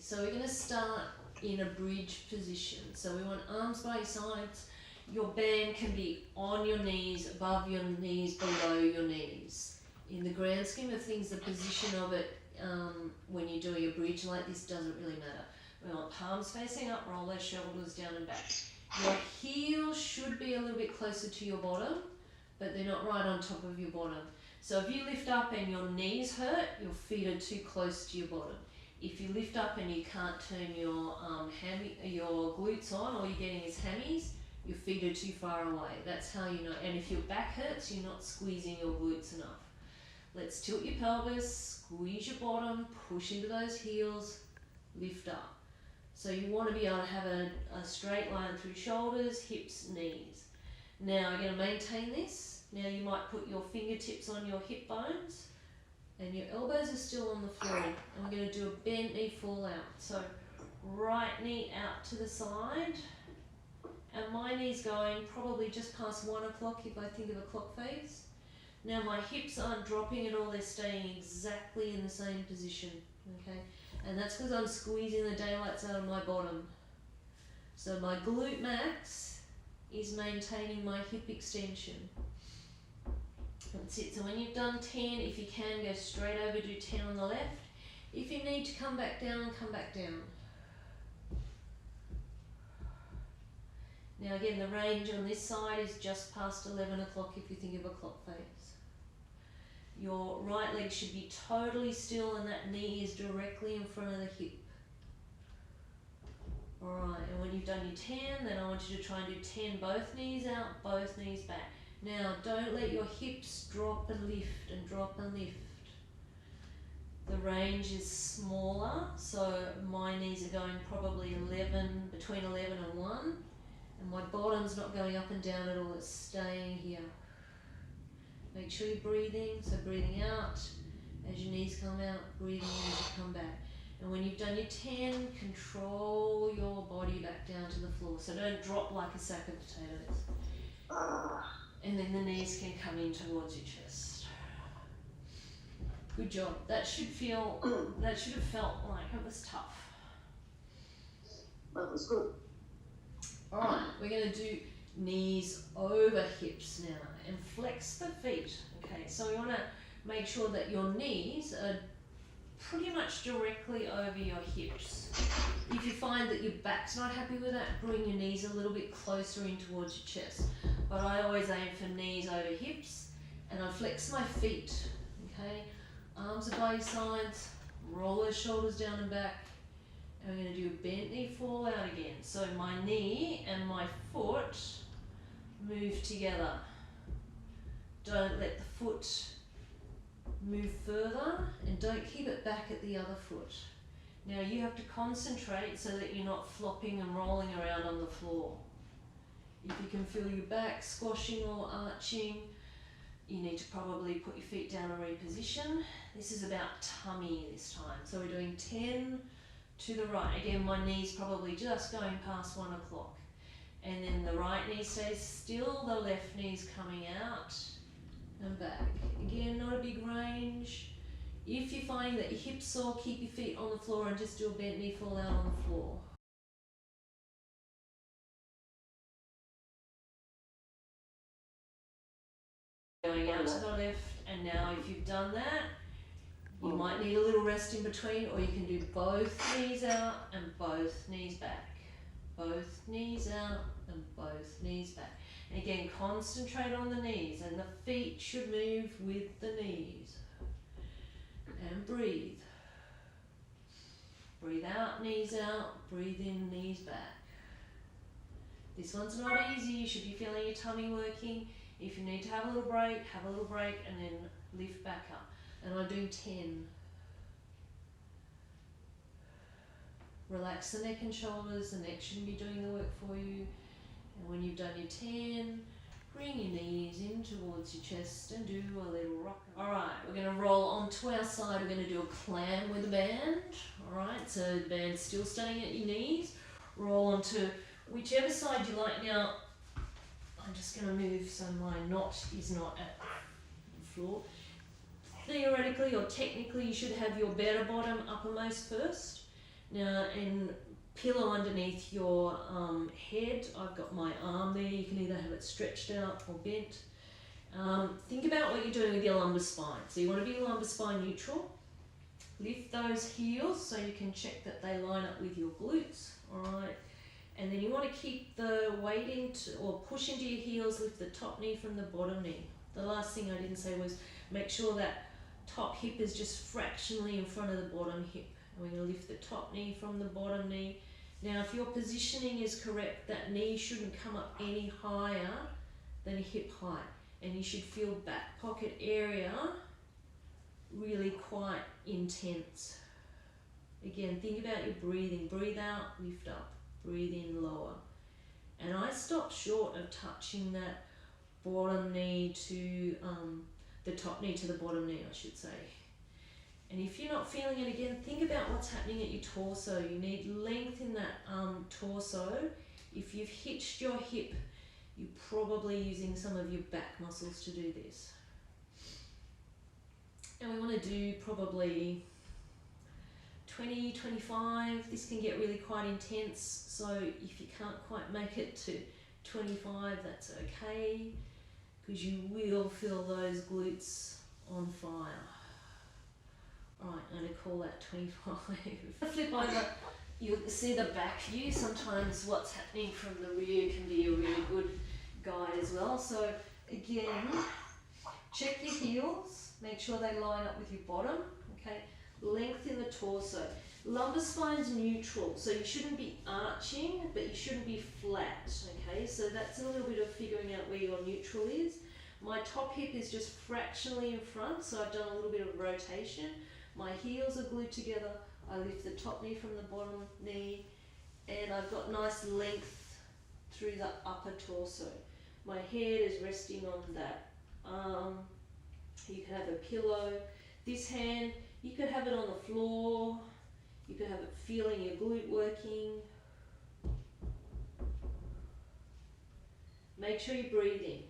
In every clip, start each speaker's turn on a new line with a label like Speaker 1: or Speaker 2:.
Speaker 1: So we're going to start in a bridge position. So we want arms by your sides. Your band can be on your knees, above your knees, below your knees. In the grand scheme of things, the position of it when you're doing a bridge like this doesn't really matter. We want palms facing up, roll those shoulders down and back. Your heels should be a little bit closer to your bottom, but they're not right on top of your bottom. So if you lift up and your knees hurt, your feet are too close to your bottom. If you lift up and you can't turn your your glutes on, all you're getting is hammies, your feet are too far away. That's how you know. And if your back hurts, you're not squeezing your glutes enough. Let's tilt your pelvis, squeeze your bottom, push into those heels, lift up. So you want to be able to have a straight line through shoulders, hips, knees. Now you're going to maintain this. Now you might put your fingertips on your hip bones and your elbows are still on the floor. And we're going to do a bent knee fall out. So right knee out to the side. And my knee's going probably just past 1 o'clock if I think of a clock face. Now my hips aren't dropping at all, they're staying exactly in the same position, okay? And that's because I'm squeezing the daylights out of my bottom. So my glute max is maintaining my hip extension. That's it. So when you've done 10, if you can, go straight over, do 10 on the left. If you need to come back down, come back down. Now again, the range on this side is just past 11 o'clock if you think of a clock face. Your right leg should be totally still and that knee is directly in front of the hip. Alright, and when you've done your 10, then I want you to try and do 10, both knees out, both knees back. Now, don't let your hips drop and lift and drop and lift. The range is smaller, so my knees are going probably between 11 and 1. And my bottom's not going up and down at all, it's staying here. Make sure you're breathing, so breathing out as your knees come out, breathing in as you come back. And when you've done your 10, control your body back down to the floor. So don't drop like a sack of potatoes. And then the knees can come in towards your chest. Good job. That should have felt like it was tough.
Speaker 2: That was good.
Speaker 1: Alright, we're going to do knees over hips now and flex the feet. Okay, so we want to make sure that your knees are pretty much directly over your hips. If you find that your back's not happy with that, bring your knees a little bit closer in towards your chest. But I always aim for knees over hips and I flex my feet. Okay, arms are by your sides, roll those shoulders down and back. And we're going to do a bent knee fall out again. So my knee and my foot move together. Don't let the foot move further and don't keep it back at the other foot. Now you have to concentrate so that you're not flopping and rolling around on the floor. If you can feel your back squashing or arching, you need to probably put your feet down and reposition. This is about tummy this time. So we're doing 10 to the right. Again, my knee's probably just going past 1 o'clock. And then the right knee stays still, the left knee's coming out and back. Again, not a big range. If you're finding that your hips sore, keep your feet on the floor and just do a bent knee fall out on the floor. Going out to the left, and now if you've done that, you might need a little rest in between, or you can do both knees out and both knees back. Both knees out and both knees back. And again, concentrate on the knees, and the feet should move with the knees. And breathe. Breathe out, knees out, breathe in, knees back. This one's not easy, you should be feeling your tummy working. If you need to have a little break, and then lift back up. And I'm doing 10. Relax the neck and shoulders, the neck shouldn't be doing the work for you. And when you've done your 10, bring your knees in towards your chest and do a little rock. Alright, we're going to roll onto our side, we're going to do a clam with a band. Alright, so the band's still staying at your knees. Roll onto whichever side you like. Now, I'm just going to move so my knot is not at the floor. Theoretically or technically, you should have your better bottom uppermost first. Now, and pillow underneath your head. I've got my arm there. You can either have it stretched out or bent. Think about what you're doing with your lumbar spine. So you want to be lumbar spine neutral. Lift those heels so you can check that they line up with your glutes. Alright. And then you want to keep the weight into, or push into your heels, lift the top knee from the bottom knee. The last thing I didn't say was make sure that top hip is just fractionally in front of the bottom hip. And we're going to lift the top knee from the bottom knee. Now if your positioning is correct, that knee shouldn't come up any higher than hip height. And you should feel back pocket area really quite intense. Again, think about your breathing. Breathe out, lift up. Breathe in, lower. And I stop short of touching that bottom knee to, the top knee to the bottom knee, I should say. And if you're not feeling it again, think about what's happening at your torso. You need length in that torso. If you've hitched your hip, you're probably using some of your back muscles to do this. And we want to do probably 20, 25. This can get really quite intense, so if you can't quite make it to 25, that's okay, because you will feel those glutes on fire. Alright, I'm going to call that 25. Flip over, you'll see the back view. Sometimes what's happening from the rear can be a really good guide as well. So again, check your heels, make sure they line up with your bottom, okay? Length in the torso. Lumbar spine's neutral, so you shouldn't be arching, but you shouldn't be flat, okay? So that's a little bit of figuring out where your neutral is. My top hip is just fractionally in front, so I've done a little bit of rotation. My heels are glued together. I lift the top knee from the bottom knee, and I've got nice length through the upper torso. My head is resting on that arm. You can have a pillow. This hand, you could have it on the floor. You could have it feeling your glute working. Make sure you're breathing.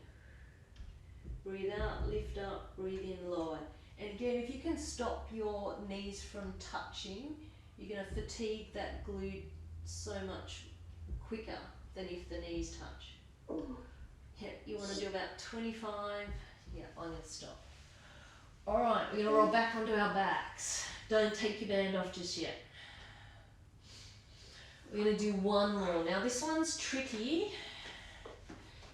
Speaker 1: Breathe out, lift up, breathe in, lower. And again, if you can stop your knees from touching, you're going to fatigue that glute so much quicker than if the knees touch. Yeah, you want to do about 25. Yeah, I'm going to stop. Alright, we're going to roll back onto our backs. Don't take your band off just yet. We're going to do one more. Now this one's tricky.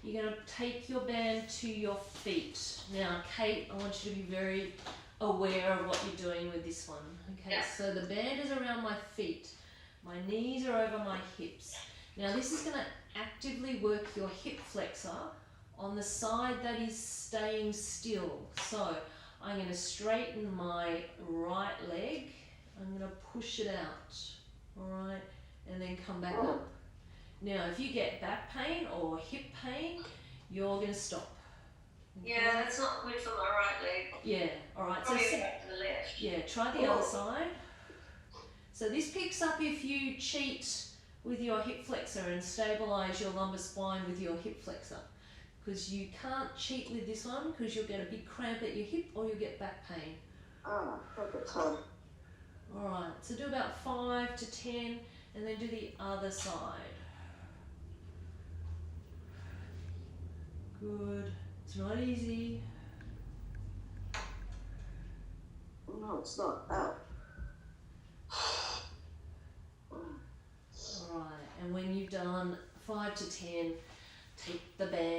Speaker 1: You're going to take your band to your feet. Now Kate, I want you to be very aware of what you're doing with this one. Okay, yeah. So the band is around my feet. My knees are over my hips. Now this is going to actively work your hip flexor on the side that is staying still. So I'm going to straighten my right leg. I'm going to push it out. Alright, and then come back up. Now, if you get back pain or hip pain, you're going to stop. Okay?
Speaker 2: Yeah, that's not good for my right leg.
Speaker 1: Yeah, alright. So
Speaker 2: back to the left.
Speaker 1: Yeah, try the other side. So this picks up if you cheat with your hip flexor and stabilise your lumbar spine with your hip flexor. Because you can't cheat with this one because you'll get a big cramp at your hip or you'll get back pain.
Speaker 2: Oh, perfect time.
Speaker 1: Alright, so do about 5 to 10 and then do the other side. Good. It's not easy.
Speaker 2: No, it's not. Ow.
Speaker 1: Alright, and when you've done 5 to 10, take the band